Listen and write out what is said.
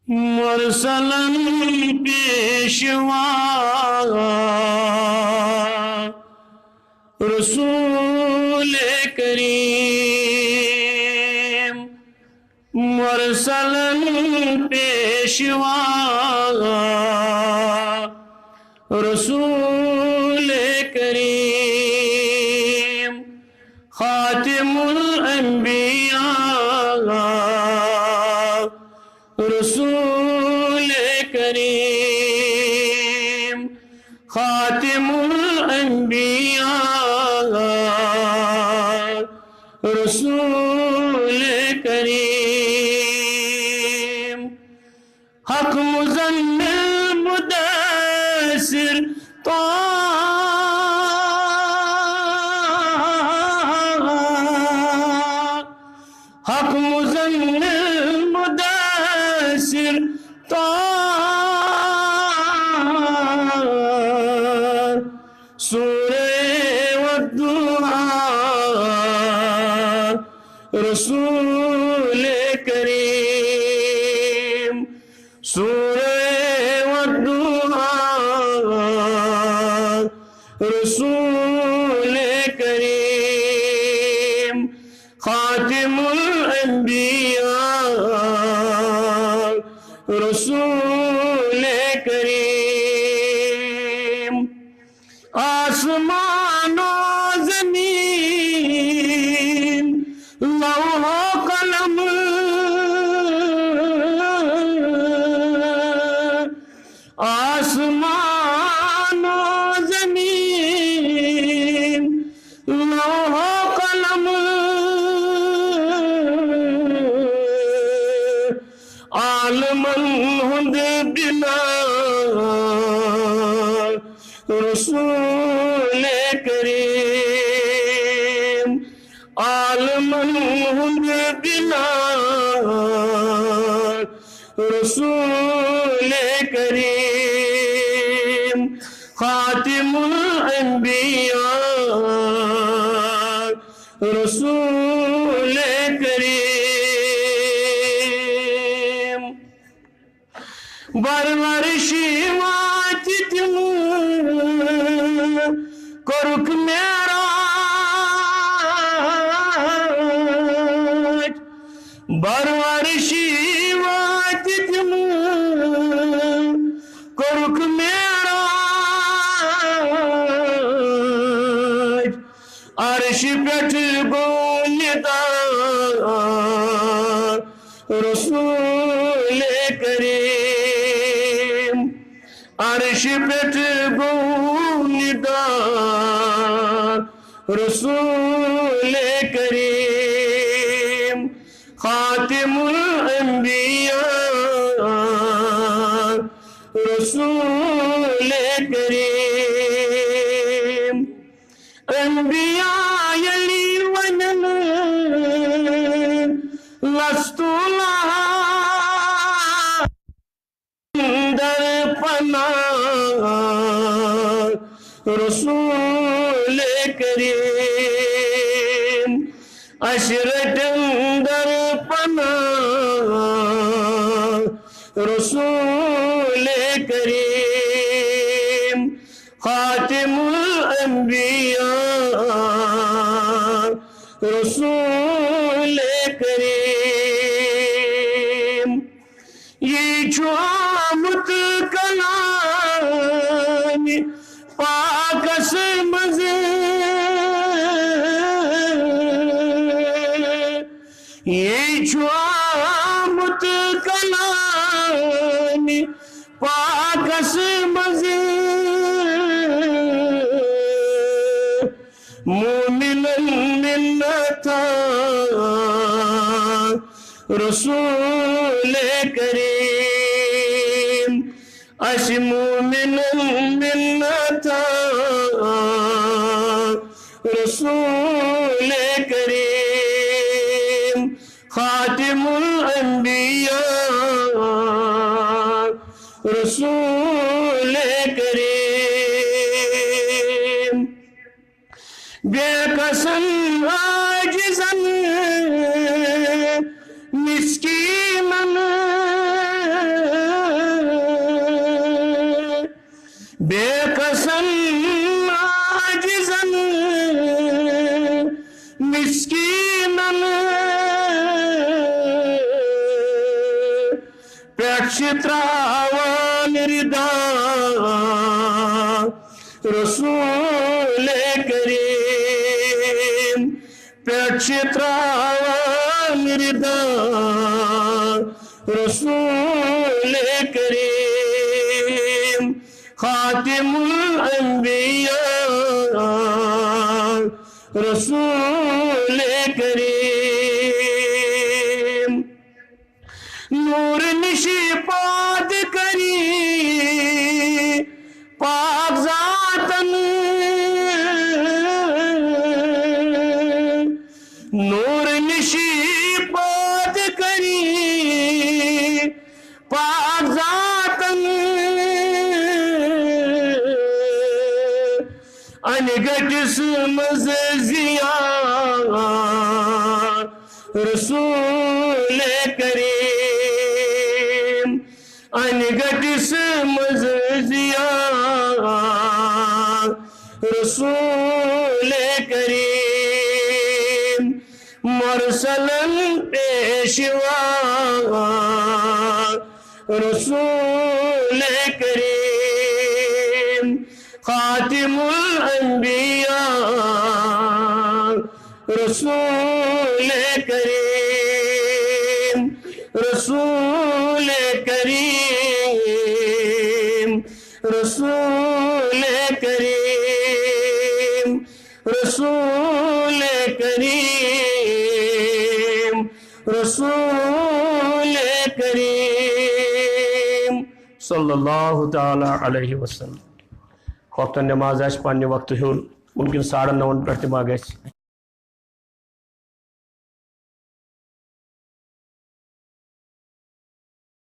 مرسلن پیشوا رسول کریم مرسلن پیشوا رسول کریم خاتم الانبیاء رسول کریم خاتم الانبیاء رسول کریم حق مزمل مدثر حق مزمل مدثر سورہ والضحیٰ رسول کریم سورہ والضحیٰ رسول کریم خاتم الانبیاء رسول کریم آسمان و زمین لوح و قلم آسمان و زمین لوح و قلم عالم الہند بنا رسول کریم عالم الہند بنا رسول کریم خاتم الانبیاء رسول کریم برورشی واتتم کرک معراج برورشی واتتم کرک معراج عرش پٹ گوندا رسول کریم عرش پٹ گوندا رسول کریم خاتم الانبیاء رسول کریم انبیاء یلی ونن لستو لہا در پناہ رسول کریم عشرت در پناہ رسول کریم خاتم الانبیاء رسول کریم یہ جو آمد کلامی پاک اسمز یہ جو آمد کلامی پاک اسمز مومن منتا رسول کریم اش مومن منتا رسول کریم خاتم الانبیاء رسول کریم بے قسم عاجزن مسکینن تراوان ردا رسول کریم پچھ تراوان ردا رسول کریم خاتم الانبیاء رسول کریم نور نشی پاد کری پاک ذاتن نور نشی پاد کری پاک ذاتن انگٹس مززیا رسول کریم انگٹس مززیا رسول کریم مرسلن پیشوا رسول کریم خاتم الانبیاء رسول کریم رسول کریم رسول کریم رسول کریم رسول کریم صلی اللہ تعالی علیہ وسلم وقت نماز پنہ وقت ہیون ممکن 9:30 پہ ما گھ